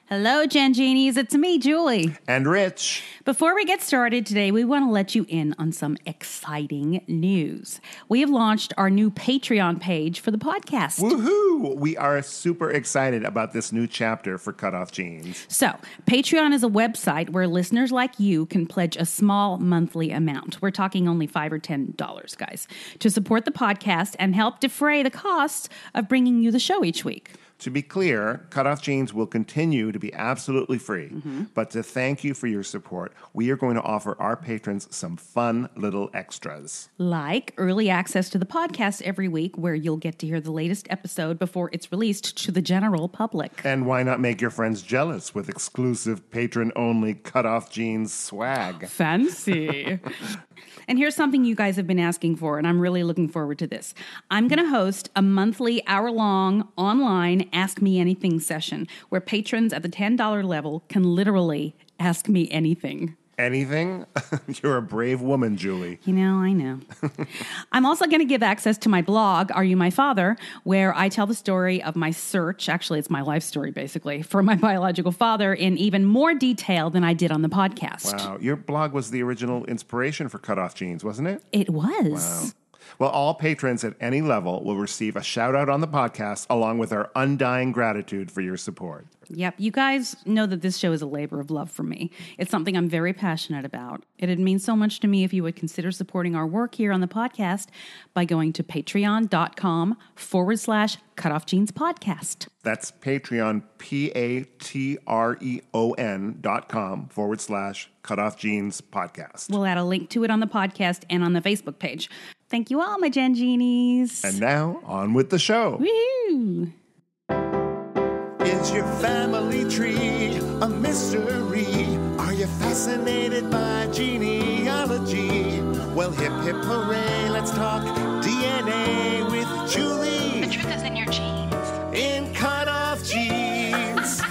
Hello, Gen Genies. It's me, Julie. And Rich. Before we get started today, we want to let you in on some exciting news. We have launched our new Patreon page for the podcast. Woohoo! We are super excited about this new chapter for CutOff Genes. So, Patreon is a website where listeners like you can pledge a small monthly amount. We're talking only $5 or $10, guys, to support the podcast and help defray the costs of bringing you the show each week. To be clear, CutOff Genes will continue to be absolutely free. But to thank you for your support, we are going to offer our patrons some fun little extras. Like early access to the podcast every week, where you'll get to hear the latest episode before it's released to the general public. And why not make your friends jealous with exclusive patron-only CutOff Genes swag? Fancy. And here's something you guys have been asking for, and I'm really looking forward to this. I'm going to host a monthly, hour-long, online Ask Me Anything session where patrons at the $10 level can literally ask me anything. Anything? You're a brave woman, Julie. You know, I know. I'm also going to give access to my blog, Are You My Father?, where I tell the story of my search, actually it's my life story basically, for my biological father in even more detail than I did on the podcast. Wow, your blog was the original inspiration for CutOff Genes, wasn't it? It was. Wow. Well, all patrons at any level will receive a shout-out on the podcast, along with our undying gratitude for your support. Yep. You guys know that this show is a labor of love for me. It's something I'm very passionate about. It'd mean so much to me if you would consider supporting our work here on the podcast by going to patreon.com/CutOff Genes podcast. That's Patreon, patreon.com/CutOff Genes podcast. We'll add a link to it on the podcast and on the Facebook page. Thank you all, my Gen Genies. And now, on with the show. Woohoo! Is your family tree a mystery? Are you fascinated by genealogy? Well, hip hip hooray, let's talk DNA with Julie. The truth is in your genes. In CutOff Genes.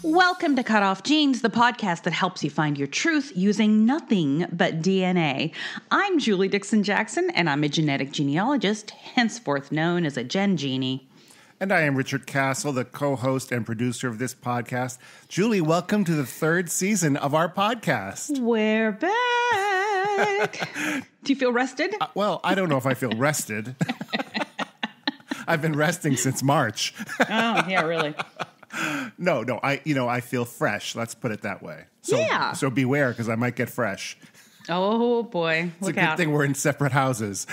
Welcome to CutOff Genes, the podcast that helps you find your truth using nothing but DNA. I'm Julie Dixon Jackson, and I'm a genetic genealogist, henceforth known as a Gen Genie. And I am Richard Castle, the co-host and producer of this podcast. Julie, welcome to the third season of our podcast. We're back. Do you feel rested? Well, I don't know if I feel rested. I've been resting since March. Oh, yeah, really. No, I feel fresh. Let's put it that way. So, Yeah. So beware, because I might get fresh. Oh, boy. It's a good thing we're in separate houses.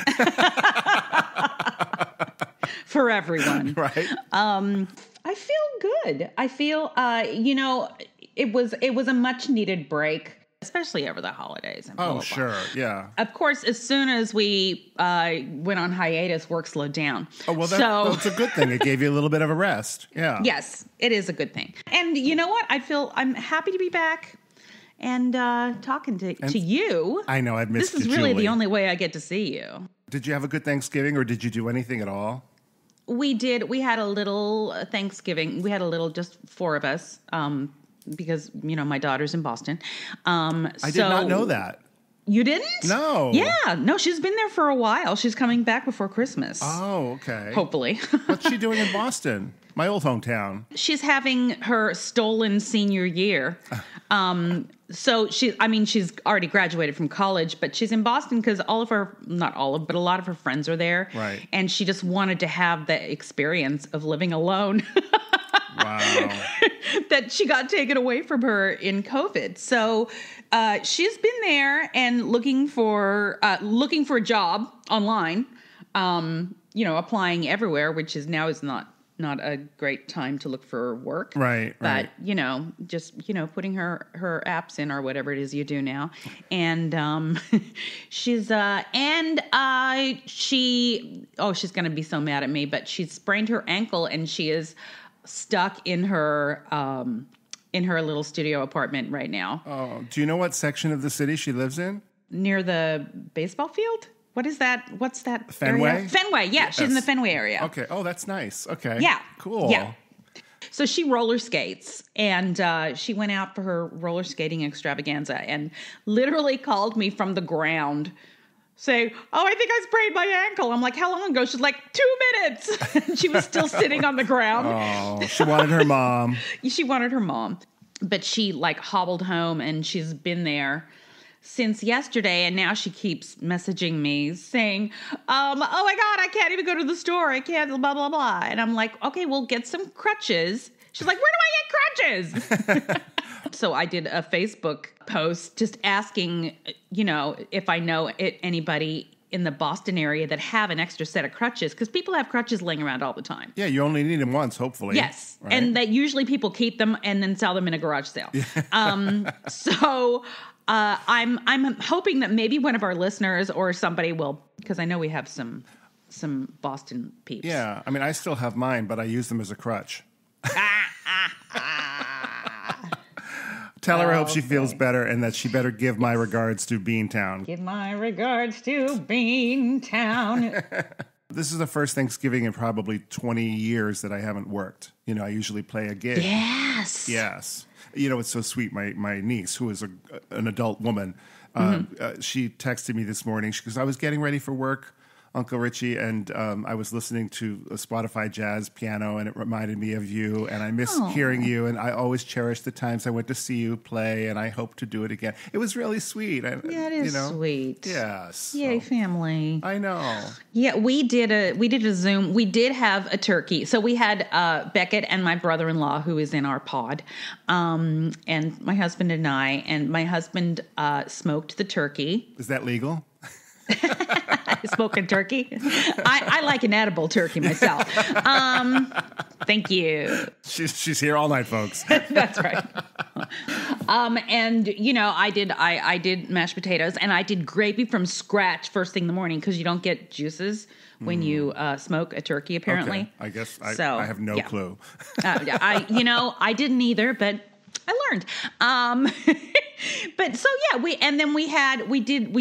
For everyone. Right? I feel good. I feel, it was a much needed break, especially over the holidays. And blah, blah, blah. Sure. Yeah. Of course, as soon as we went on hiatus, work slowed down. Oh, well, that's a good thing. It gave you a little bit of a rest. Yeah. Yes, it is a good thing. And you know what? I'm happy to be back and talking to you. I know, I'd missed you, This is really Julie. the only way I get to see you. Did you have a good Thanksgiving, or did you do anything at all? We did. We had a little Thanksgiving. We had a little, just four of us, because, my daughter's in Boston. I did not know that. You didn't? No. Yeah. No, she's been there for a while. She's coming back before Christmas. Oh, okay. Hopefully. What's she doing in Boston? My old hometown. She's having her stolen senior year. So she's already graduated from college, but she's in Boston because a lot of her friends are there. Right. And she just wanted to have the experience of living alone. Wow. That she got taken away from her in COVID. So she's been there and looking for a job online, applying everywhere, which is not a great time to look for work. Right. But, just putting her apps in or whatever it is you do now. And she's going to be so mad at me, but she sprained her ankle and she is stuck in her little studio apartment right now. Oh, do you know what section of the city she lives in? Near the baseball field? What is that? What's that? Fenway? Area? Fenway, yeah. She's in the Fenway area. Okay. Oh, that's nice. Okay. Yeah. Cool. Yeah. So she roller skates, and she went out for her roller skating extravaganza and literally called me from the ground say, oh, I think I sprained my ankle. I'm like, how long ago? She's like, 2 minutes. And she was still sitting on the ground. Oh, she wanted her mom. She wanted her mom. But she like hobbled home and she's been there since yesterday. And now she keeps messaging me saying, oh my God, I can't even go to the store. I can't, blah, blah, blah. And I'm like, okay, we'll get some crutches. She's like, where do I get crutches? So I did a Facebook post just asking, if I know anybody in the Boston area that have an extra set of crutches, because people have crutches laying around all the time. Yeah, you only need them once, hopefully. Yes, right? And that usually people keep them and then sell them in a garage sale. So I'm hoping that maybe one of our listeners or somebody will, because I know we have some Boston peeps. Yeah, I mean, I still have mine, but I use them as a crutch. Tell her I hope she feels better and that she better give my regards to Beantown. Give my regards to Beantown. This is the first Thanksgiving in probably 20 years that I haven't worked. I usually play a gig. Yes. Yes. It's so sweet. My niece, who is an adult woman, she texted me this morning. She goes, I was getting ready for work, Uncle Richie, and I was listening to a Spotify jazz piano, and it reminded me of you, and I miss hearing you, and I always cherish the times I went to see you play, and I hope to do it again. It was really sweet. Yeah, it is sweet. Yes. Yay, family. I know. Yeah, we did a Zoom. We did have a turkey. So we had Beckett and my brother-in-law, who is in our pod, and my husband and I, and my husband smoked the turkey. Is that legal? Smoking turkey. I like an edible turkey myself. Thank you. She's here all night, folks. That's right. And I did mashed potatoes and I did gravy from scratch first thing in the morning because you don't get juices when you smoke a turkey. Apparently, okay. I guess I have no clue. I didn't either, but I learned. But so yeah, we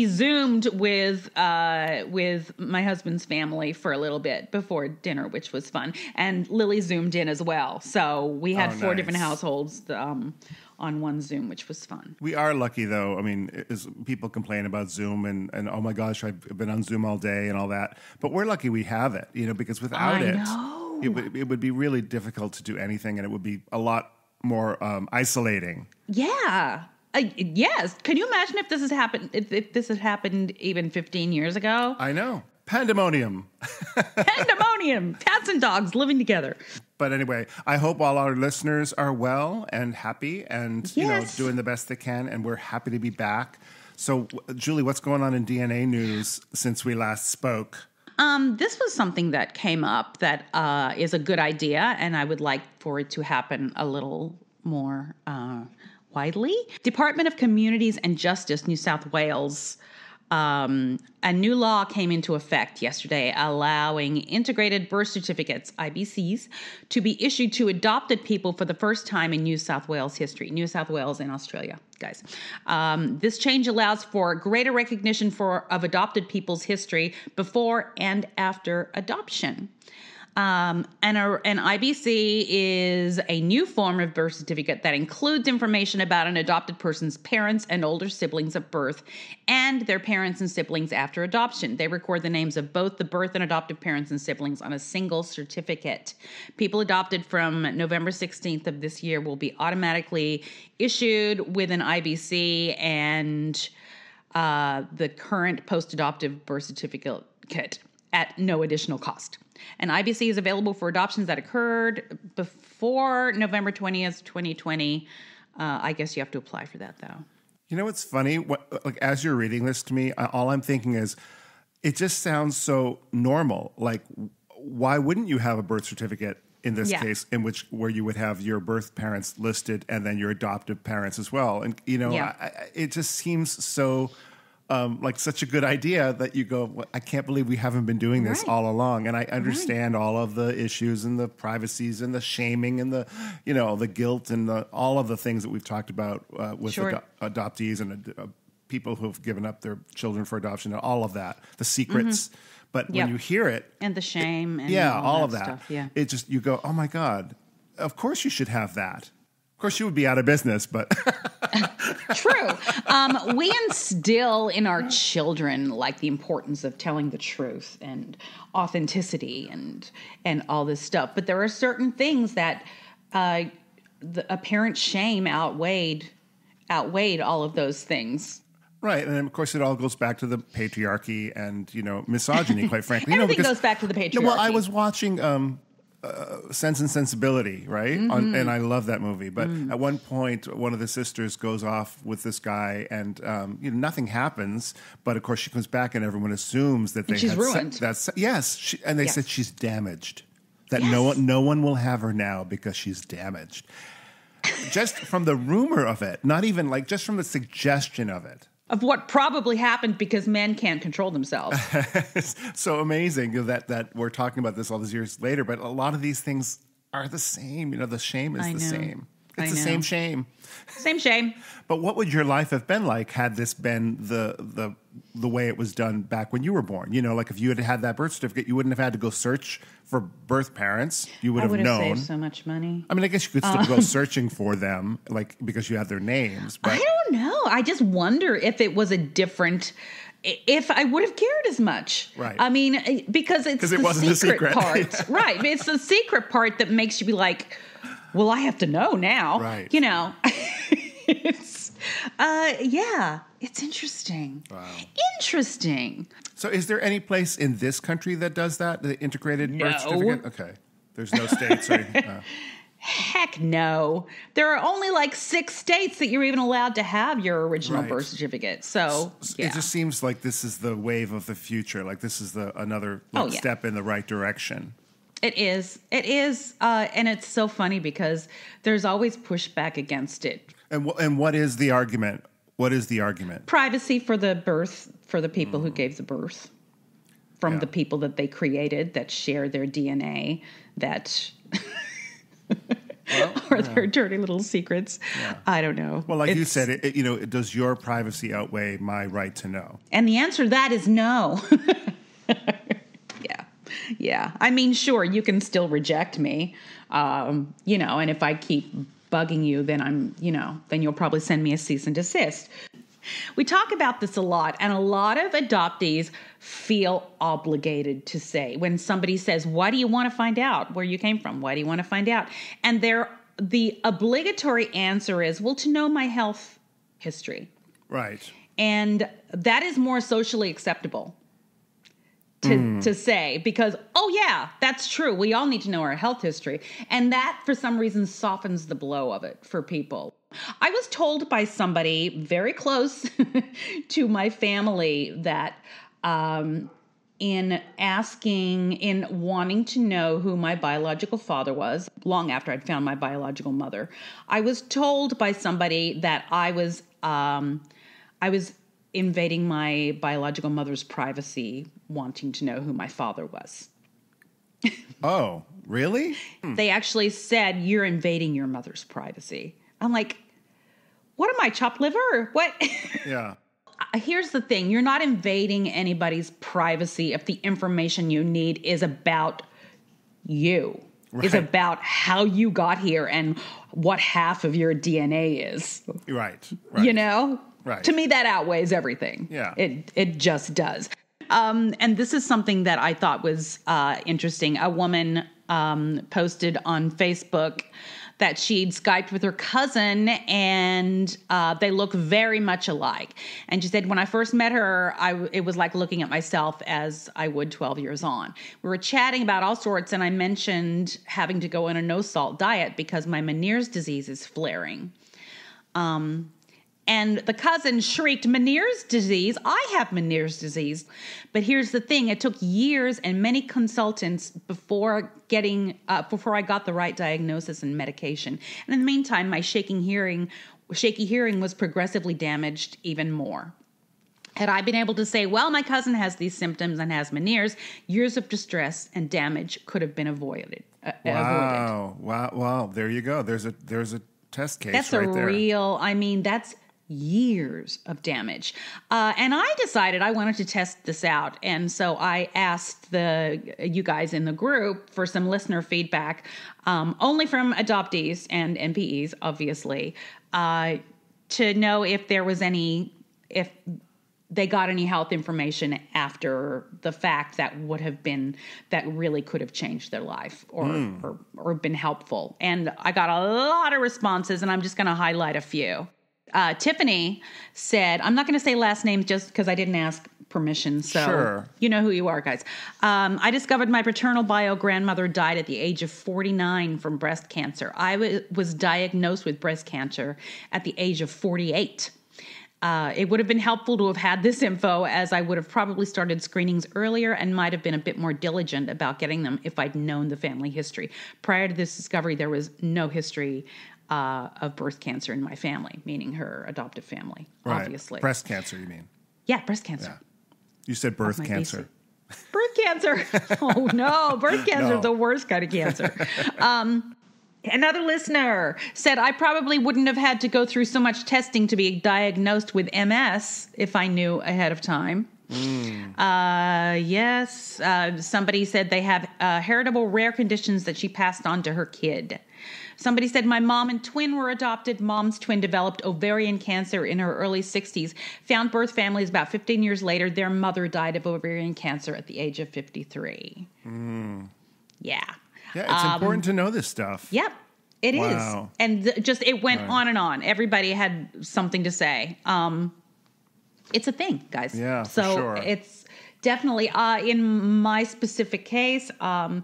Zoomed with my husband's family for a little bit before dinner, which was fun. And Lily Zoomed in as well. So we had 4 different households on one Zoom, which was fun. We are lucky though. I mean, people complain about Zoom and oh my gosh, I've been on Zoom all day and all that. But we're lucky we have it, because without it would be really difficult to do anything, and it would be a lot more isolating. Yeah. Yes. Can you imagine if this has happened? If this had happened even 15 years ago? I know. Pandemonium. Pandemonium. Cats and dogs living together. But anyway, I hope all our listeners are well and happy and doing the best they can. And we're happy to be back. So, Julie, what's going on in DNA news since we last spoke? This was something that came up that is a good idea, and I would like for it to happen a little more widely. Department of Communities and Justice, New South Wales, a new law came into effect yesterday allowing integrated birth certificates, IBCs, to be issued to adopted people for the first time in New South Wales history. New South Wales and Australia, guys. This change allows for greater recognition of adopted people's history before and after adoption. And an IBC is a new form of birth certificate that includes information about an adopted person's parents and older siblings at birth and their parents and siblings after adoption. They record the names of both the birth and adoptive parents and siblings on a single certificate. People adopted from November 16th of this year will be automatically issued with an IBC and the current post-adoptive birth certificate at no additional cost. An IBC is available for adoptions that occurred before November 20th, 2020. I guess you have to apply for that, though. You know what's funny? As you're reading this to me, all I'm thinking is, it just sounds so normal. Like, why wouldn't you have a birth certificate in this case, where you would have your birth parents listed and then your adoptive parents as well? And it just seems so. Like such a good idea that you go, I can't believe we haven't been doing this all along. And I understand all of the issues and the privacies and the shaming and the, the guilt and all of the things that we've talked about with adoptees and people who have given up their children for adoption and all of that, the secrets. Mm-hmm. But when you hear it. And the shame. And all of that. Stuff, it just, you go, oh my God, of course you should have that. course, she would be out of business, but True. We instill in our children like the importance of telling the truth and authenticity and all this stuff. But there are certain things that a parent's shame outweighed all of those things. Right, and of course, it all goes back to the patriarchy and misogyny. Quite frankly, Everything goes back to the patriarchy. Well, I was watching Sense and Sensibility, right? Mm-hmm. And I love that movie. But at one point, one of the sisters goes off with this guy, and nothing happens. But of course, she comes back, and everyone assumes that she's ruined. Yes, and they said she's damaged. That Yes. no one will have her now because she's damaged. Just from the rumor of it, not even just from the suggestion of it. Of what probably happened because men can't control themselves. It's so amazing that we're talking about this all these years later, but a lot of these things are the same. The shame is the same. It's the same shame. Same shame. But what would your life have been like had this been the way it was done back when you were born? If you had that birth certificate, you wouldn't have had to go search for birth parents. You would have known. Saved so much money. I mean, I guess you could still go searching for them, because you had their names. But I don't know. I just wonder if it was if I would have cared as much. Right. I mean, because it's the wasn't secret a secret part. Right. It's the secret part that makes you be like, well, I have to know now. Right. It's, it's interesting. Wow. Interesting. So is there any place in this country that does that, the integrated birth certificate? Okay. There's no states or anything. Heck no. There are only 6 states that you're even allowed to have your original birth certificate. So, yeah. It just seems like this is the wave of the future. This is another step in the right direction. It is. It is. And it's so funny because there's always pushback against it. And what is the argument? What is the argument? Privacy for the people who gave the birth. From the people that they created, that share their DNA, that... or their dirty little secrets. Yeah. I don't know. Well, you said, does your privacy outweigh my right to know? And the answer to that is no. Yeah. I mean, sure, you can still reject me, and if I keep bugging you, then then you'll probably send me a cease and desist. We talk about this a lot, and a lot of adoptees feel obligated to say when somebody says, why do you want to find out where you came from? Why do you want to find out? And the obligatory answer is, well, to know my health history. Right. And that is more socially acceptable to say because, oh, yeah, that's true. We all need to know our health history. And that, for some reason, softens the blow of it for people. I was told by somebody very close to my family that in wanting to know who my biological father was, long after I'd found my biological mother, I was told by somebody that I was invading my biological mother's privacy, wanting to know who my father was. Oh, really? They actually said, you're invading your mother's privacy. I'm like, what am I, chopped liver? What? Yeah. Here's the thing. You're not invading anybody's privacy if the information you need is about you, is about how you got here and what half of your DNA is. Right. Right. To me, that outweighs everything. Yeah. It just does. And this is something that I thought was interesting. A woman posted on Facebook that she'd Skyped with her cousin, and they look very much alike. And she said, when I first met her, it was like looking at myself as I would 12 years on. We were chatting about all sorts, and I mentioned having to go on a no-salt diet because my Meniere's disease is flaring. And the cousin shrieked, Meniere's disease? I have Meniere's disease. But here's the thing. It took years and many consultants before I got the right diagnosis and medication. And in the meantime, my shaky hearing was progressively damaged even more. Had I been able to say, well, my cousin has these symptoms and has Meniere's, years of distress and damage could have been avoided. Wow. There you go. There's a test case right there. That's years of damage. And I decided I wanted to test this out. And so I asked you guys in the group for some listener feedback, only from adoptees and NPEs, obviously, to know if there was if they got any health information after the fact that really could have changed their life or been helpful. And I got a lot of responses, and I'm just going to highlight a few. Tiffany said, I'm not going to say last names just because I didn't ask permission. So sure. You know who you are, guys. I discovered my paternal bio grandmother died at the age of 49 from breast cancer. I was diagnosed with breast cancer at the age of 48. It would have been helpful to have had this info, as I would have probably started screenings earlier and might have been a bit more diligent about getting them if I'd known the family history. Prior to this discovery, there was no history of breast cancer in my family, meaning her adoptive family, right. Obviously. Breast cancer, you mean? Yeah, breast cancer. Yeah. You said birth cancer. Birth cancer. Oh, no. Birth cancer is the worst kind of cancer. Another listener said, I probably wouldn't have had to go through so much testing to be diagnosed with MS if I knew ahead of time. Yes. Somebody said they have heritable rare conditions that she passed on to her kid. Somebody said, my mom and twin were adopted. Mom's twin developed ovarian cancer in her early 60s. Found birth families about 15 years later. Their mother died of ovarian cancer at the age of 53. Yeah. Yeah, it's important to know this stuff. Yep, it is. And it went on and on. Everybody had something to say. It's a thing, guys. Yeah, so for sure. It's definitely, in my specific case, I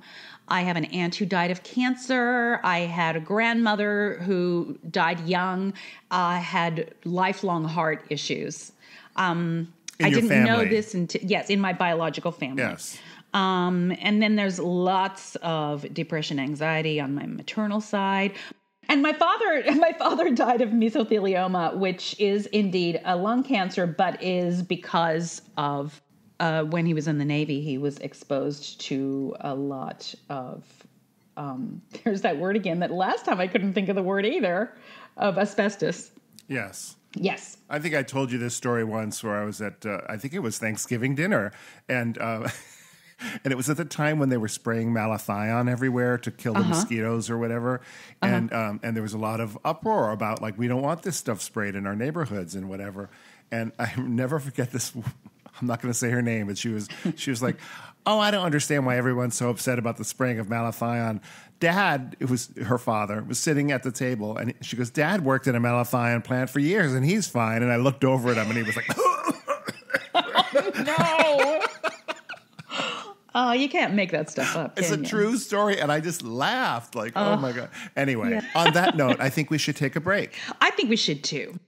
have an aunt who died of cancer. I had a grandmother who died young, had lifelong heart issues. I didn't know this in my biological family. Yes. And then there's lots of depression, anxiety on my maternal side. And my father died of mesothelioma, which is indeed a lung cancer, but is because of when he was in the Navy, he was exposed to a lot of, there's that word again, that last time I couldn't think of the word either, of asbestos. Yes. Yes. I think I told you this story once where I was at, I think it was Thanksgiving dinner, and and it was at the time when they were spraying malathion everywhere to kill the mosquitoes or whatever. And there was a lot of uproar about, like, we don't want this stuff sprayed in our neighborhoods and whatever. And I never forget this. I'm not going to say her name, but she was like, oh, I don't understand why everyone's so upset about the spraying of malathion. Dad, it was her father, was sitting at the table, and she goes, Dad worked in a malathion plant for years, and he's fine. And I looked over at him, and he was like, no. Oh, you can't make that stuff up. It's a true story, and I just laughed like, oh my God. Anyway, on that note, I think we should take a break. I think we should too.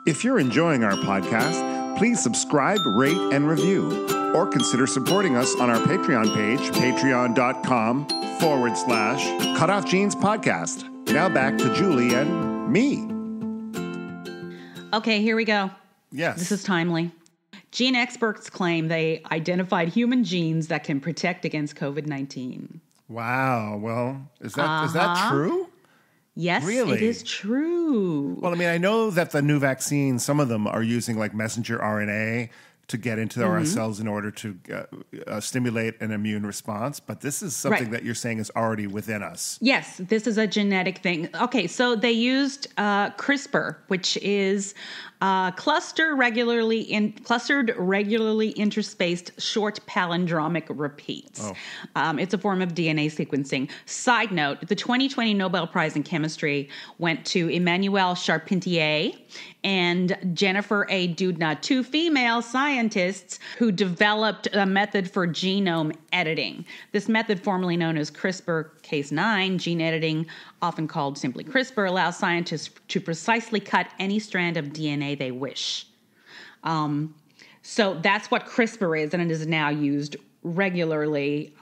If you're enjoying our podcast, please subscribe, rate, and review, or consider supporting us on our Patreon page, patreon.com/CutOff Jeans Podcast. Now back to Julie and me. Okay, here we go. Yes. This is timely. Gene experts claim they identified human genes that can protect against COVID-19. Wow. Well, is that true? Yes, really? It is true. Well, I mean, I know that the new vaccines, some of them are using like messenger RNA to get into our cells in order to stimulate an immune response. But this is something that you're saying is already within us. Yes, this is a genetic thing. Okay, so they used CRISPR, which is clustered regularly interspaced short palindromic repeats. It's a form of DNA sequencing. Side note, the 2020 Nobel Prize in Chemistry went to Emmanuelle Charpentier and Jennifer A. Doudna, two female scientists who developed a method for genome editing. This method, formerly known as CRISPR-Cas9 gene editing, often called simply CRISPR, allows scientists to precisely cut any strand of DNA they wish. So that's what CRISPR is, and it is now used regularly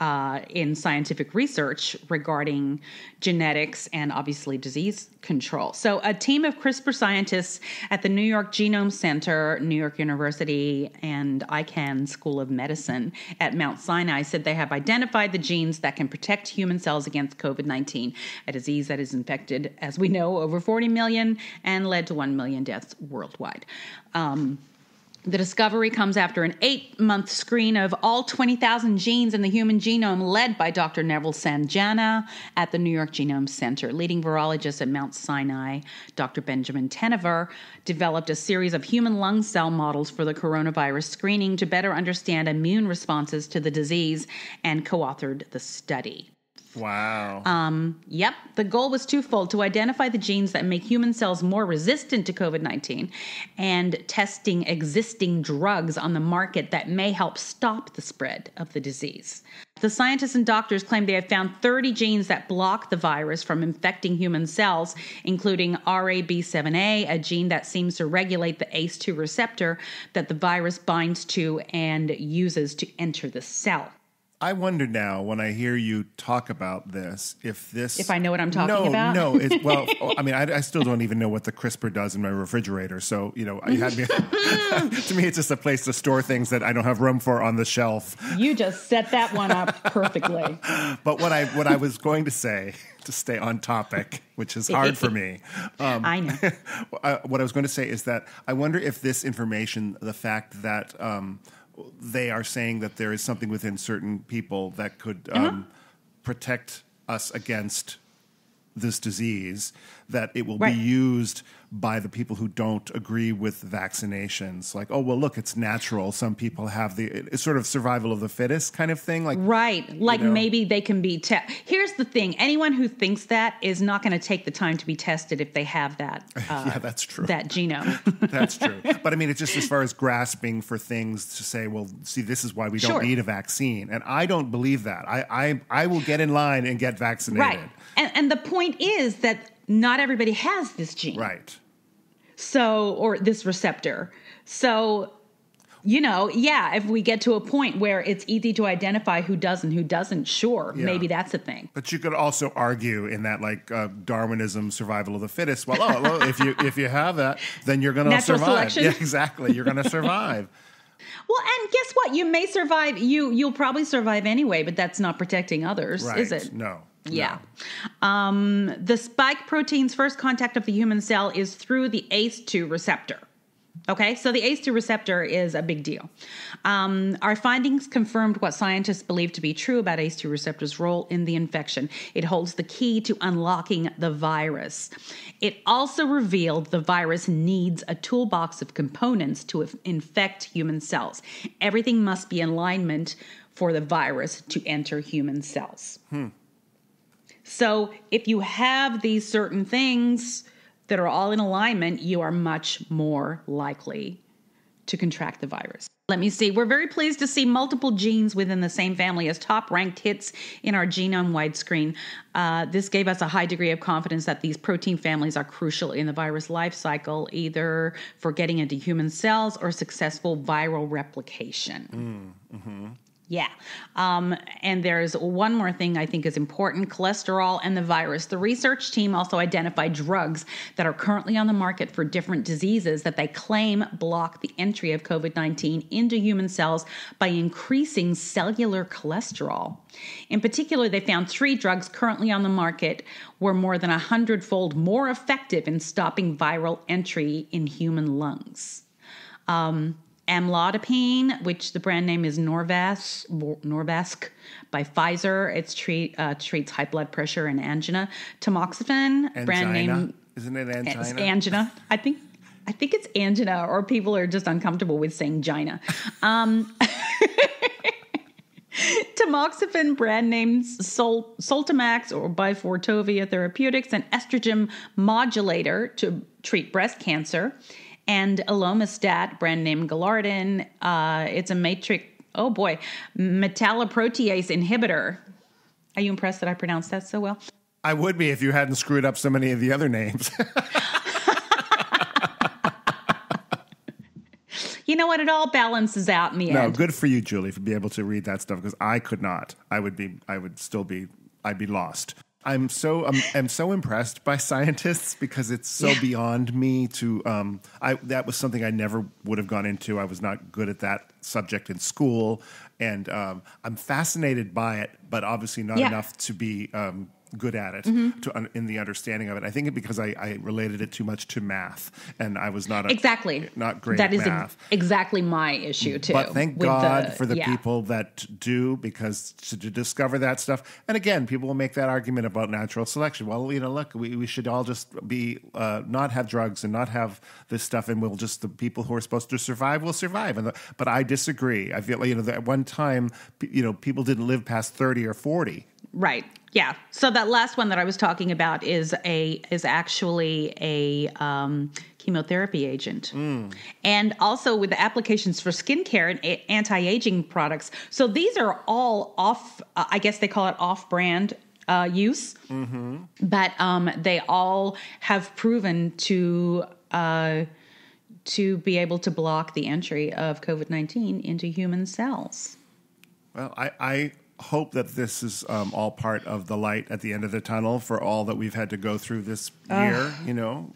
in scientific research regarding genetics and obviously disease control. So a team of CRISPR scientists at the New York Genome Center, New York University, and Icahn School of Medicine at Mount Sinai said they have identified the genes that can protect human cells against COVID-19, a disease that has infected, as we know, over 40 million and led to 1 million deaths worldwide. The discovery comes after an 8-month screen of all 20,000 genes in the human genome led by Dr. Neville Sanjana at the New York Genome Center. Leading virologist at Mount Sinai, Dr. Benjamin Tenever, developed a series of human lung cell models for the coronavirus screening to better understand immune responses to the disease and co-authored the study. Wow. Yep. The goal was twofold: to identify the genes that make human cells more resistant to COVID-19 and testing existing drugs on the market that may help stop the spread of the disease. The scientists and doctors claim they have found 30 genes that block the virus from infecting human cells, including RAB7A, a gene that seems to regulate the ACE2 receptor that the virus binds to and uses to enter the cell. I wonder now, when I hear you talk about this, if I know what I'm talking about? No. Well, I mean, I still don't even know what the CRISPR does in my refrigerator. So, you had me. To me, it's just a place to store things that I don't have room for on the shelf. You just set that one up perfectly. But what I was going to say, to stay on topic, which is hard for me. I know. What I was going to say is that I wonder if this information, the fact that they are saying that there is something within certain people that could protect us against this disease, that it will be used by the people who don't agree with vaccinations. Like, oh, well, look, it's natural. Some people have it's sort of survival of the fittest kind of thing. Like, maybe they can be Here's the thing. Anyone who thinks that is not going to take the time to be tested if they have that. Yeah, that's true. That genome. That's true. But I mean, it's just as far as grasping for things to say, well, see, this is why we don't need a vaccine. And I don't believe that. I will get in line and get vaccinated. Right. And the point is that not everybody has this gene. Right. So, or this receptor. So, if we get to a point where it's easy to identify who does and who doesn't, maybe that's a thing. But you could also argue in that, like, Darwinism, survival of the fittest. Well, if you have that, then you're going to survive. Selection? Yeah, exactly. You're going to survive. Well, and guess what? You may survive. You'll probably survive anyway, but that's not protecting others, is it? No. Yeah. No. The spike protein's first contact of the human cell is through the ACE2 receptor. Okay, so the ACE2 receptor is a big deal. Our findings confirmed what scientists believe to be true about ACE2 receptor's role in the infection. It holds the key to unlocking the virus. It also revealed the virus needs a toolbox of components to infect human cells. Everything must be in alignment for the virus to enter human cells. So if you have these certain things that are all in alignment, you are much more likely to contract the virus. Let me see. We're very pleased to see multiple genes within the same family as top-ranked hits in our genome-wide screen. This gave us a high degree of confidence that these protein families are crucial in the virus life cycle, either for getting into human cells or successful viral replication. Yeah. And there's one more thing I think is important: cholesterol and the virus. The research team also identified drugs that are currently on the market for different diseases that they claim block the entry of COVID-19 into human cells by increasing cellular cholesterol. In particular, they found 3 drugs currently on the market were more than 100-fold more effective in stopping viral entry in human lungs. Amlodipine, which the brand name is Norvasc by Pfizer. It treats high blood pressure and angina. Tamoxifen, angina. Brand name. Isn't it angina? It's angina. I think it's angina, or people are just uncomfortable with saying gina. Tamoxifen, brand names Soltamax or Bifortovia Therapeutics, an estrogen modulator to treat breast cancer. And Alomestat, brand name Gallardin, it's a metalloprotease inhibitor. Are you impressed that I pronounced that so well? I would be if you hadn't screwed up so many of the other names. you know what? It all balances out in the No, end. good for you, Julie, for being able to read that stuff because I could not. I'd be lost. I'm so impressed by scientists because it's so beyond me to that was something I never would have gone into. I was not good at that subject in school, and I'm fascinated by it, but obviously not enough to be good at it in the understanding of it. I think because I related it too much to math, and I was not not great that at is math. Exactly my issue too. But thank God for the people that do, because to discover that stuff. And again, people will make that argument about natural selection. Well, look, we should all just be not have drugs and not have this stuff, and the people who are supposed to survive will survive. But I disagree. I feel that at one time, people didn't live past 30 or 40. Right. Yeah. So that last one that I was talking about is actually a chemotherapy agent, and also with the applications for skincare and anti-aging products. So these are all off. I guess they call it off-brand use, but they all have proven to be able to block the entry of COVID-19 into human cells. Well, I hope that this is all part of the light at the end of the tunnel for all that we've had to go through this year,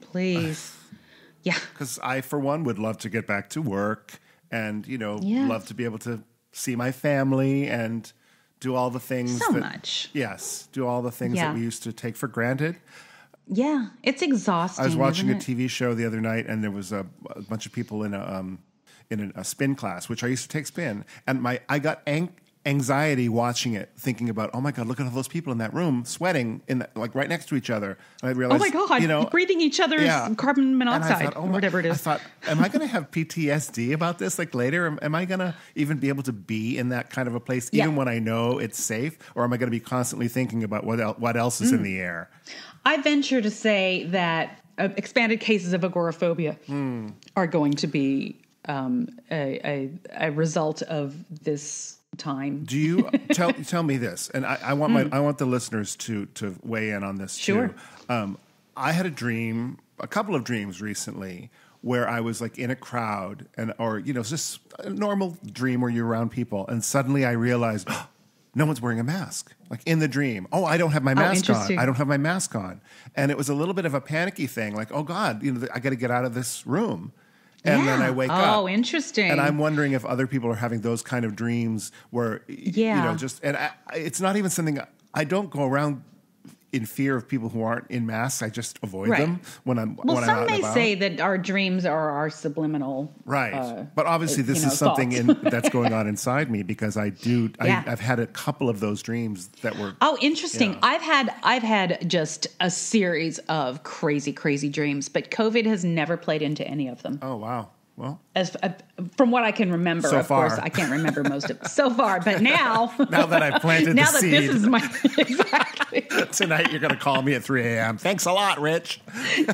Please. Yeah. Because I, for one, would love to get back to work and, love to be able to see my family and do all the things. Yes, do all the things that we used to take for granted. Yeah, it's exhausting. I was watching a TV show the other night, and there was a bunch of people in a spin class, which I used to take spin, and I got anxiety watching it, thinking about, oh my God, look at all those people in that room sweating right next to each other. And I realized, oh my God, breathing each other's carbon monoxide, or whatever it is. I thought, am I going to have PTSD about this later? Am I going to even be able to be in that kind of a place, even when I know it's safe? Or am I going to be constantly thinking about what else is in the air? I venture to say that expanded cases of agoraphobia are going to be a result of this time. Do you tell me this? And I want the listeners to weigh in on this too. I had a couple of dreams recently where I was in a crowd or just a normal dream where you're around people, and suddenly I realized no one's wearing a mask. In the dream, I don't have my mask on. I don't have my mask on, and it was a little bit of a panicky thing. Oh God, I got to get out of this room. And then I wake up. Oh, interesting. And I'm wondering if other people are having those kind of dreams where, it's not even something, I don't go around in fear of people who aren't in masks. I just avoid them when I'm out and about. Some may say that our dreams are our subliminal. Right. But obviously this is something that's going on inside me because I've had a couple of those dreams that were. Oh, interesting. I've had just a series of crazy, crazy dreams, but COVID has never played into any of them. Oh, wow. Well, from what I can remember, so of far. course, I can't remember most of it so far. But now that I've planted the seed, this is my exactly. Tonight you're going to call me at 3 a.m. Thanks a lot, Rich.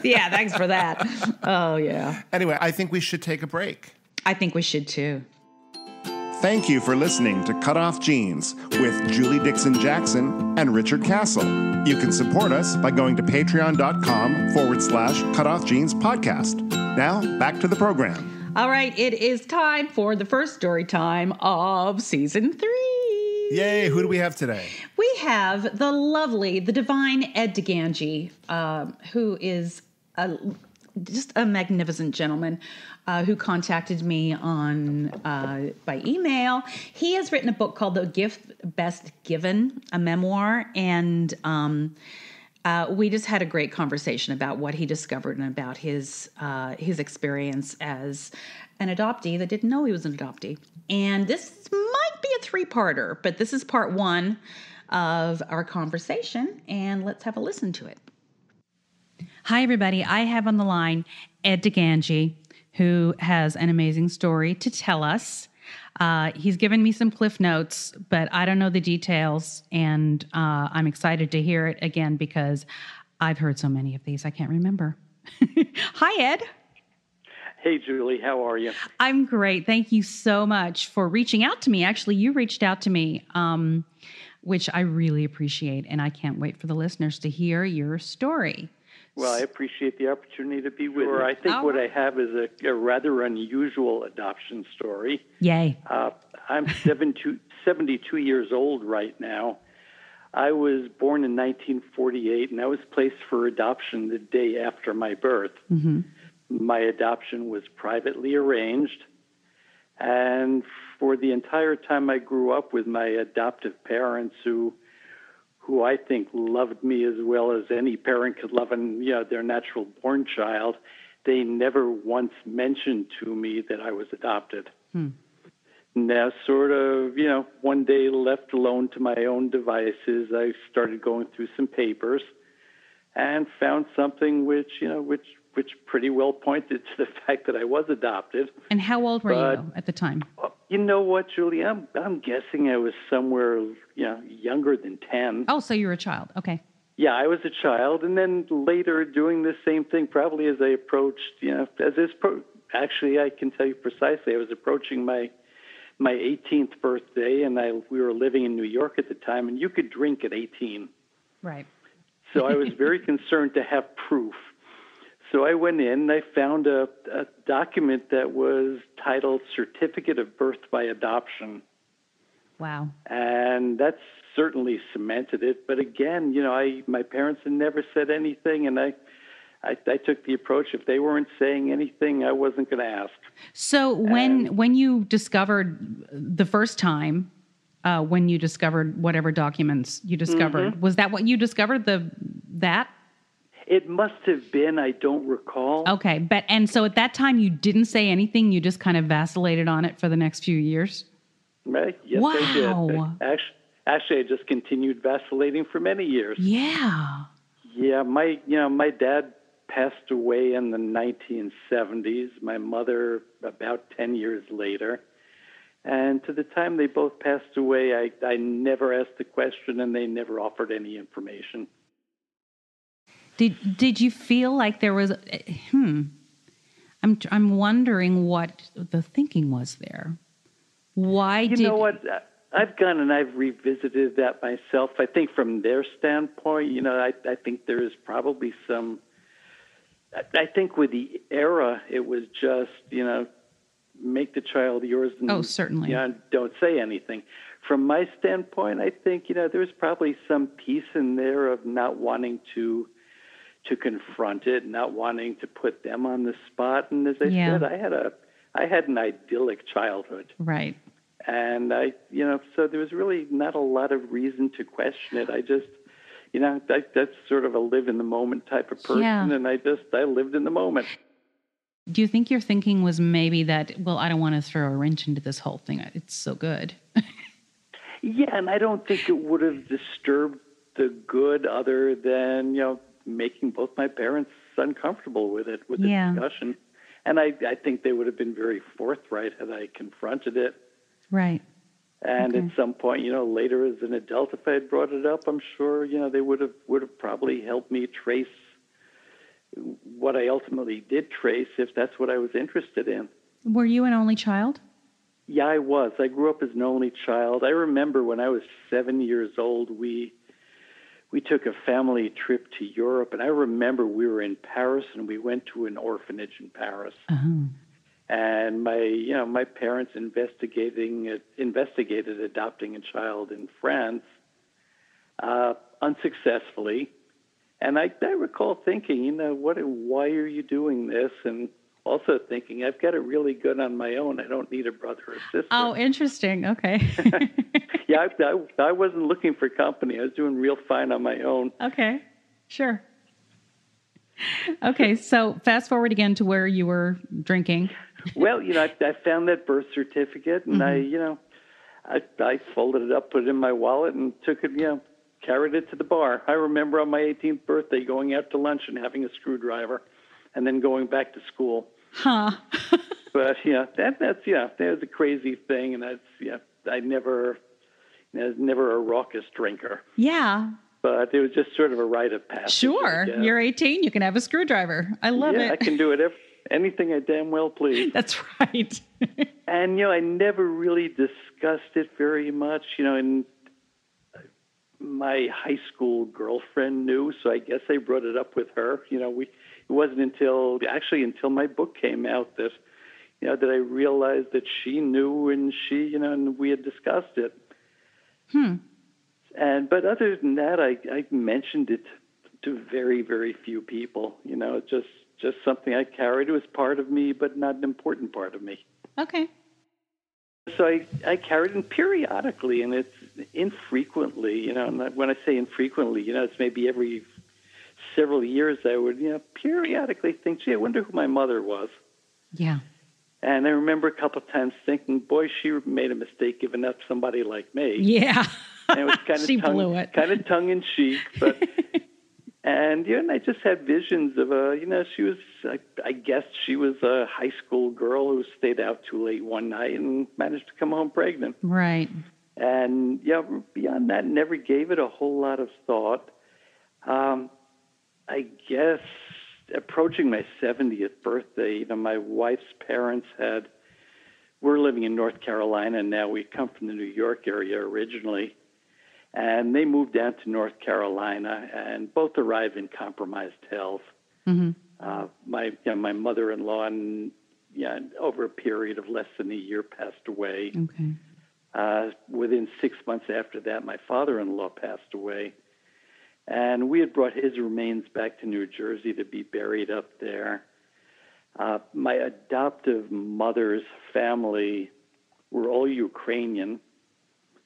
Yeah, thanks for that. Oh yeah. Anyway, I think we should take a break. I think we should too. Thank you for listening to CutOff Jeans with Julie Dixon-Jackson and Richard Castle. You can support us by going to patreon.com/CutOff Jeans podcast. Now, back to the program. All right, it is time for the first story time of season 3. Yay, who do we have today? We have the divine Ed DiGangi, who is just a magnificent gentleman who contacted me by email. He has written a book called The Gift Best Given, a memoir, and we just had a great conversation about what he discovered and about his experience as an adoptee that didn't know he was an adoptee. And this might be a 3-parter, but this is part 1 of our conversation, and let's have a listen to it. Hi, everybody. I have on the line Ed DiGangi, who has an amazing story to tell us. He's given me some cliff notes, but I don't know the details, and I'm excited to hear it again because I've heard so many of these I can't remember. Hi, Ed. Hey, Julie. How are you? I'm great. Thank you so much for reaching out to me. Actually, you reached out to me, which I really appreciate, and I can't wait for the listeners to hear your story. Well, I appreciate the opportunity to be with you. I think what I have is a rather unusual adoption story. Yay. I'm 72 years old right now. I was born in 1948, and I was placed for adoption the day after my birth. Mm-hmm. My adoption was privately arranged, and for the entire time I grew up with my adoptive parents, who I think loved me as well as any parent could love their natural born child, they never once mentioned to me that I was adopted. Now, sort of, one day left alone to my own devices, I started going through some papers and found something which pretty well pointed to the fact that I was adopted. And how old were you at the time? You know what, Julie? I'm guessing I was somewhere, younger than 10. Oh, so you were a child. Okay. Yeah, I was a child, and then later doing the same thing, probably as I approached, actually, I can tell you precisely, I was approaching my 18th birthday, and we were living in New York at the time, and you could drink at 18. Right. So I was very concerned to have proof. So I went in and I found a document that was titled Certificate of Birth by Adoption. Wow. And that certainly cemented it. But again, my parents had never said anything, and I took the approach, if they weren't saying anything, I wasn't going to ask. So when you discovered the first time, when you discovered whatever documents you discovered, was that what you discovered, that? It must have been. I don't recall. Okay. And so at that time, you didn't say anything. You just kind of vacillated on it for the next few years? Right. Yes, wow. I did. Actually, I just continued vacillating for many years. Yeah. Yeah. My dad passed away in the 1970s. My mother about 10 years later. And to the time they both passed away, I never asked a question, and they never offered any information. Did you feel like there was? I'm wondering what the thinking was there. Why you know what? I've gone and I've revisited that myself. I think from their standpoint, I think there is probably some. I think with the era, it was just make the child yours. And, certainly. Don't say anything. From my standpoint, I think there's probably some piece in there of not wanting to confront it, not wanting to put them on the spot. And as I said, I had an idyllic childhood. Right. And so there was really not a lot of reason to question it. I just, that's sort of a live in the moment type of person. Yeah. And I lived in the moment. Do you think your thinking was maybe that, well, I don't want to throw a wrench into this whole thing. It's so good. Yeah. And I don't think it would have disturbed the good other than, making both my parents uncomfortable with it, with the discussion. And I think they would have been very forthright had I confronted it. Right. And at some point, later as an adult, if I had brought it up, I'm sure, they would have probably helped me trace what I ultimately did trace, if that's what I was interested in. Were you an only child? Yeah, I was. I grew up as an only child. I remember when I was 7 years old, we took a family trip to Europe, and I remember we were in Paris, and we went to an orphanage in Paris. Uh-huh. And my parents investigated adopting a child in France, unsuccessfully. And I recall thinking, why are you doing this? And also thinking, I've got it really good on my own. I don't need a brother or sister. Oh, interesting. Okay. Yeah, I wasn't looking for company. I was doing real fine on my own. Okay, sure. Okay, so fast forward again to where you were drinking. Well, I found that birth certificate, and I folded it up, put it in my wallet, and took it, carried it to the bar. I remember on my 18th birthday going out to lunch and having a screwdriver, and then going back to school. Huh. But that was a crazy thing, and I was never a raucous drinker. Yeah. But it was just sort of a rite of passage. Sure. You're 18. You can have a screwdriver. I love it. Yeah, I can do it. Anything I damn well please. That's right. And, I never really discussed it very much, and my high school girlfriend knew, so I guess I brought it up with her. It wasn't until my book came out that that I realized that she knew, and and we had discussed it. But other than that, I mentioned it to very, very few people. Just something I carried. It was part of me, but not an important part of me. Okay. So I carried it periodically, and it's infrequently. And when I say infrequently, it's maybe every several years I would, periodically think, gee, I wonder who my mother was. Yeah. And I remember a couple of times thinking, boy, she made a mistake giving up somebody like me. Yeah. And it was kind of She blew it. kind of tongue in cheek, but and and I just had visions of she was, I guess she was a high school girl who stayed out too late one night and managed to come home pregnant. Right. And beyond that, never gave it a whole lot of thought. I guess approaching my 70th birthday, my wife's parents we're living in North Carolina now. We come from the New York area originally. And they moved down to North Carolina, and both arrived in compromised health. Mm-hmm. My mother-in-law, over a period of less than a year, passed away. Okay. Within 6 months after that, my father-in-law passed away. And we had brought his remains back to New Jersey to be buried up there. My adoptive mother's family were all Ukrainian,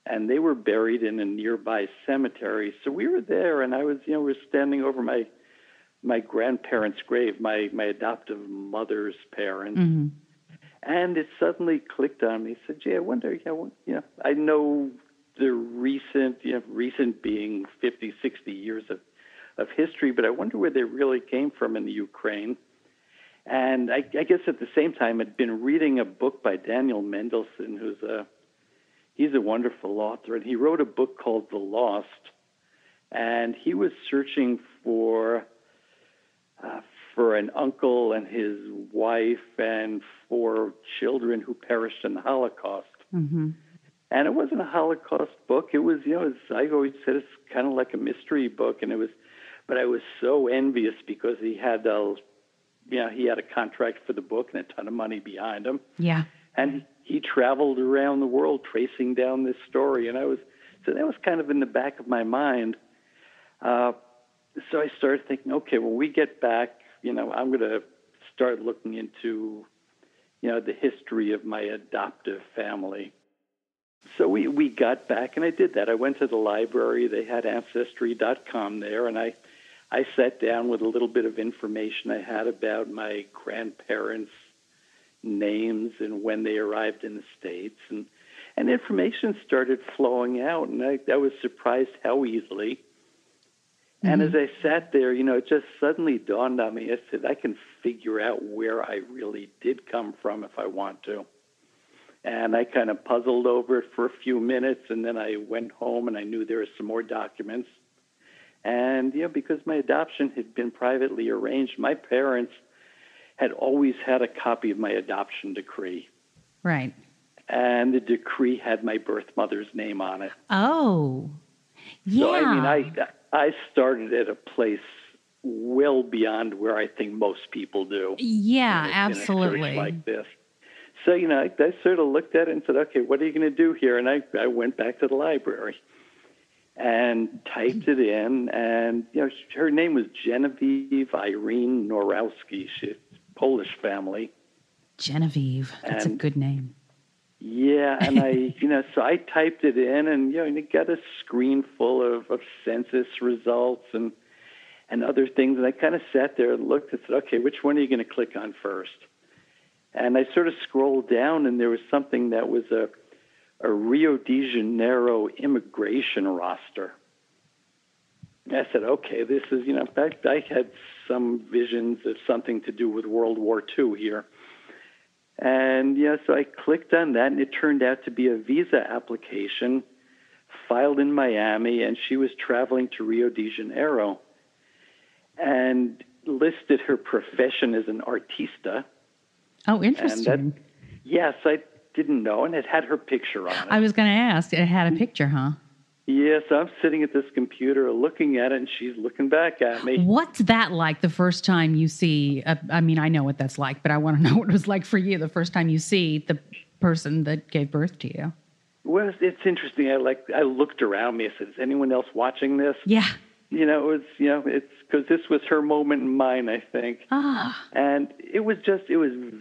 and they were buried in a nearby cemetery. So we were there, and I was, we were standing over my grandparents' grave, my adoptive mother's parents. Mm-hmm. And it suddenly clicked on me. I said, gee, I wonder, I know the recent being 50, 60 years of history, but I wonder where they really came from in the Ukraine. And I guess at the same time, I'd been reading a book by Daniel Mendelsohn, he's a wonderful author, and he wrote a book called The Lost, and he was searching for an uncle and his wife and 4 children who perished in the Holocaust. Mm-hmm. And it wasn't a Holocaust book. It was, I always said it's kind of like a mystery book, but I was so envious because he had a contract for the book and a ton of money behind him. Yeah. And he traveled around the world tracing down this story, and so that was kind of in the back of my mind. So I started thinking, okay, when we get back, I'm going to start looking into, the history of my adoptive family. So we got back, and I did that. I went to the library. They had Ancestry.com there, and I sat down with a little bit of information I had about my grandparents' names and when they arrived in the States, and information started flowing out, and I was surprised how easily. Mm-hmm. And as I sat there, it just suddenly dawned on me. I said, I can figure out where I really did come from if I want to. And I kind of puzzled over it for a few minutes, and then I went home, and I knew there were some more documents. And, because my adoption had been privately arranged, my parents had always had a copy of my adoption decree. Right. And the decree had my birth mother's name on it. Oh, yeah. So, I started at a place well beyond where I think most people do. Yeah, absolutely. In a search like this. So, I sort of looked at it and said, okay, what are you going to do here? And I went back to the library and typed it in. And, her name was Genevieve Irene Norowski. She's Polish family. Genevieve. That's a good name. Yeah, and so I typed it in, and and it got a screen full of census results and other things, and I kind of sat there and looked and said, okay, which one are you going to click on first? And I sort of scrolled down, and there was something that was a Rio de Janeiro immigration roster. And I said, okay, this is, I had some visions of something to do with World War II here. And, so I clicked on that, and it turned out to be a visa application filed in Miami, and she was traveling to Rio de Janeiro and listed her profession as an artista. Oh, interesting. Yes, I didn't know, and it had her picture on it. I was going to ask, it had a picture, huh? Yes, I'm sitting at this computer looking at it, and she's looking back at me. What's that like the first time you see, I mean, I know what that's like, but I want to know what it was like for you the first time you see the person that gave birth to you. Well, it's interesting. I looked around me. I said, "Is anyone else watching this?" Yeah. It's because this was her moment and mine, I think. And it was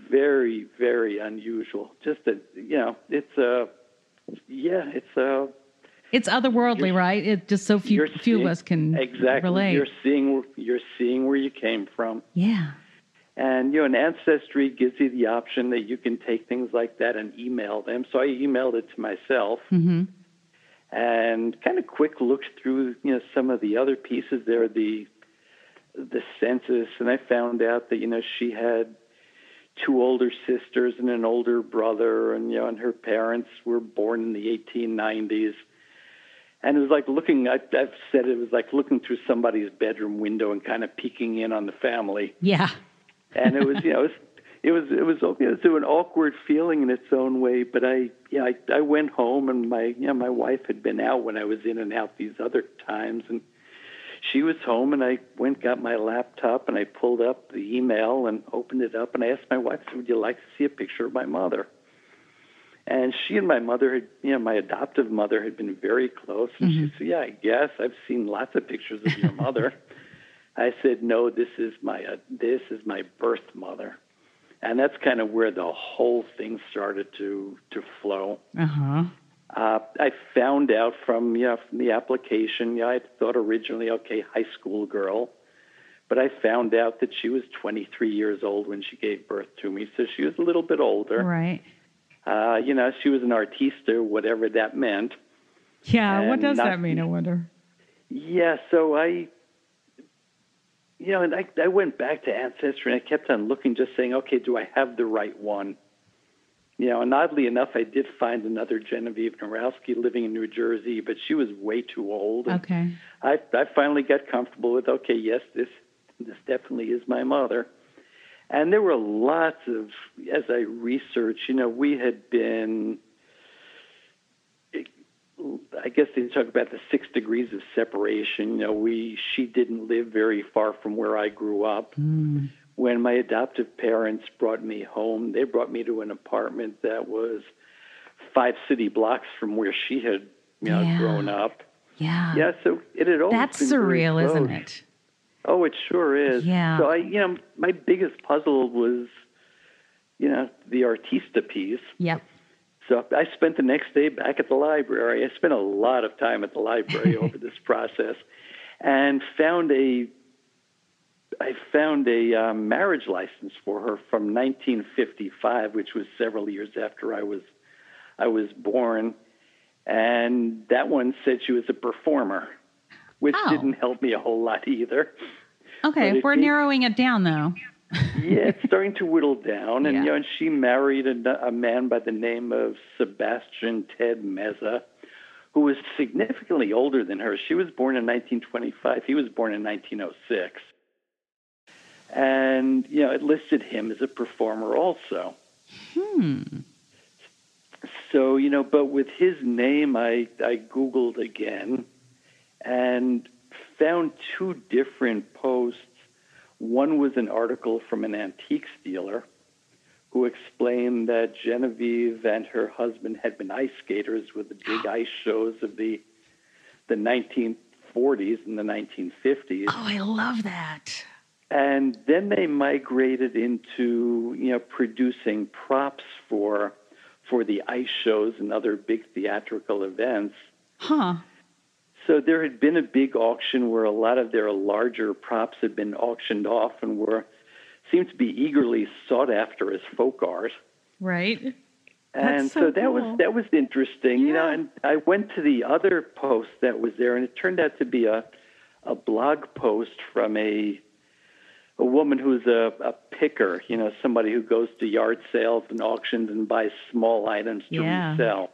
very, very unusual. Just that, It's otherworldly, right? It just so few of us can relate. You're seeing where you came from. Yeah. And, an Ancestry gives you the option that you can take things like that and email them. So I emailed it to myself and kind of quick looked through, some of the other pieces there, the census, and I found out that, she had 2 older sisters and an older brother, and, and her parents were born in the 1890s. And it was like I've said it was like looking through somebody's bedroom window and kind of peeking in on the family. Yeah. And it was, it was an awkward feeling in its own way. But I went home, and my wife had been out when I was in and out these other times, and she was home, and I got my laptop, and I pulled up the email and opened it up, and I asked my wife, "Would you like to see a picture of my mother?" And she and my mother my adoptive mother had been very close, and she said, "Yeah, I guess I've seen lots of pictures of your mother." I said, "No, this is my birth mother," and that's kind of where the whole thing started to flow. I found out from the application. I thought originally, okay, high school girl, but I found out that she was 23 years old when she gave birth to me, so she was a little bit older. Right. She was an artista, whatever that meant. Yeah, what does that mean, I wonder? Yeah, so I went back to Ancestry, and I kept on looking, just saying, okay, do I have the right one? And oddly enough, I did find another Genevieve Narowski living in New Jersey, but she was way too old. Okay. I finally got comfortable with, okay, yes, this definitely is my mother. And there were lots of, as I researched, we had been, I guess they talk about the 6 degrees of separation. She didn't live very far from where I grew up. When my adoptive parents brought me home, they brought me to an apartment that was 5 city blocks from where she had, grown up. Yeah. Yeah, so it had always That's been surreal, very close. isn't it? Oh, it sure is. Yeah. So my biggest puzzle was, the artista piece. Yep. So I spent the next day back at the library. I spent a lot of time at the library over this process, and found a marriage license for her from 1955, which was several years after I was born, and that one said she was a performer, which didn't help me a whole lot either. Okay, we're narrowing it down, though. Yeah, it's starting to whittle down. And, and she married a man by the name of Sebastian Ted Meza, who was significantly older than her. She was born in 1925. He was born in 1906. And, it listed him as a performer also. So, but with his name, I Googled again and found 2 different posts. One was an article from an antiques dealer who explained that Genevieve and her husband had been ice skaters with the big ice shows of the 1940s and the 1950s. Oh, I love that. And then they migrated into, producing props for the ice shows and other big theatrical events. So there had been a big auction where a lot of their larger props had been auctioned off and seemed to be eagerly sought after as folk art. Right. And so that was interesting, and I went to the other post that was there, and it turned out to be a blog post from a woman who's a picker, somebody who goes to yard sales and auctions and buys small items to resell.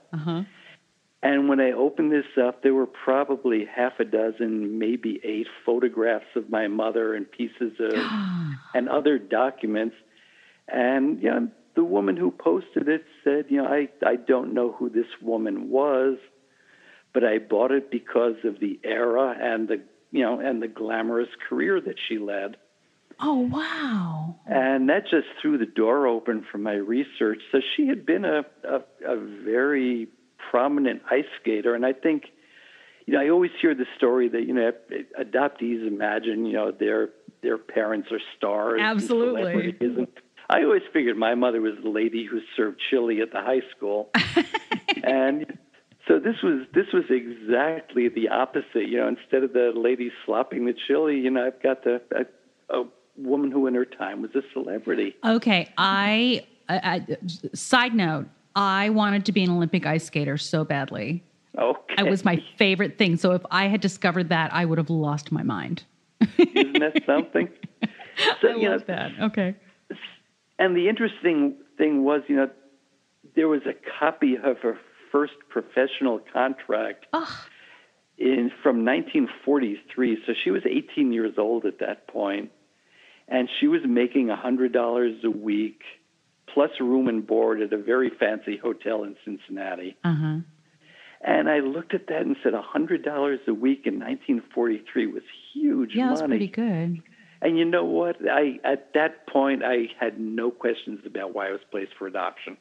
And when I opened this up, there were probably half a dozen, maybe 8 photographs of my mother and pieces of and other documents. And the woman who posted it said, I don't know who this woman was, but I bought it because of the era and the glamorous career that she led. Oh, wow. And that just threw the door open for my research. So she had been a very prominent ice skater. And I think, I always hear the story that, adoptees imagine, their parents are stars. Absolutely. And I always figured my mother was the lady who served chili at the high school. And so this was exactly the opposite. Instead of the lady slopping the chili, I've got a woman who in her time was a celebrity. Okay. I side note, I wanted to be an Olympic ice skater so badly. Okay. It was my favorite thing. So if I had discovered that, I would have lost my mind. Isn't that something? So, I love that. Okay. And the interesting thing was, there was a copy of her first professional contract from 1943. So she was 18 years old at that point. And she was making $100 a week, plus room and board at a very fancy hotel in Cincinnati. Uh-huh. And I looked at that and said, $100 a week in 1943 was huge money. Yeah, that's pretty good. And you know what? At that point, I had no questions about why I was placed for adoption.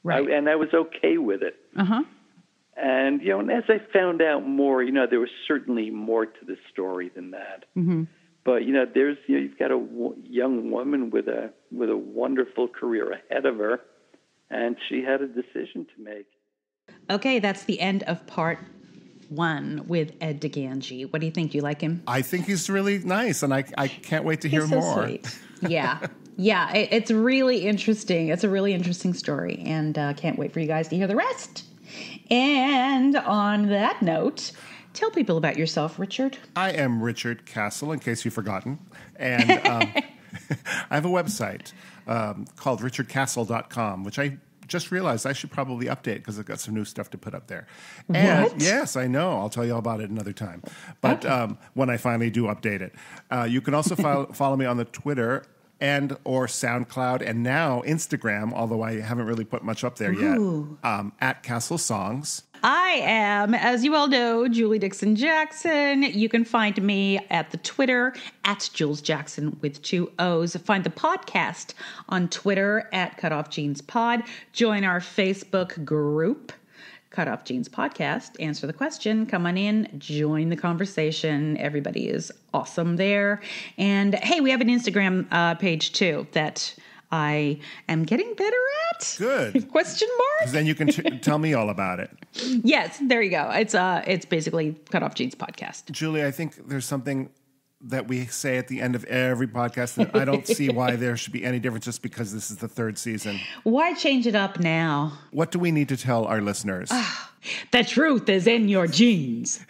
Right. And I was okay with it. Uh-huh. And, and as I found out more, there was certainly more to the story than that. Mm-hmm. But there's you've got a young woman with a wonderful career ahead of her, and she had a decision to make. Okay, that's the end of part 1 with Ed DiGangi. What do you think? Do you like him? I think he's really nice, and I can't wait to hear He's so more. Sweet. Yeah. Yeah, it's really interesting. It's a really interesting story, and can't wait for you guys to hear the rest. And on that note, tell people about yourself, Richard. I am Richard Castle, in case you've forgotten. And I have a website called richardcastle.com, which I just realized I should probably update because I've got some new stuff to put up there. And what? Yes, I know. I'll tell you all about it another time. But when I finally do update it. You can also follow me on the Twitter and or SoundCloud and now Instagram, although I haven't really put much up there yet, at Castle Songs. I am, as you all know, Julie Dixon Jackson. You can find me at the Twitter at Jules Jackson with 2 O's. Find the podcast on Twitter at CutOff Jeans Pod. Join our Facebook group, CutOff Jeans Podcast. Answer the question. Come on in. Join the conversation. Everybody is awesome there. And hey, we have an Instagram page too that I am getting better at. Good. Question mark? Then you can tell me all about it. Yes, there you go. It's basically CutOff Jeans Podcast. Julie, I think there's something that we say at the end of every podcast that I don't see why there should be any difference just because this is the 3rd season. Why change it up now? What do we need to tell our listeners? The truth is in your jeans.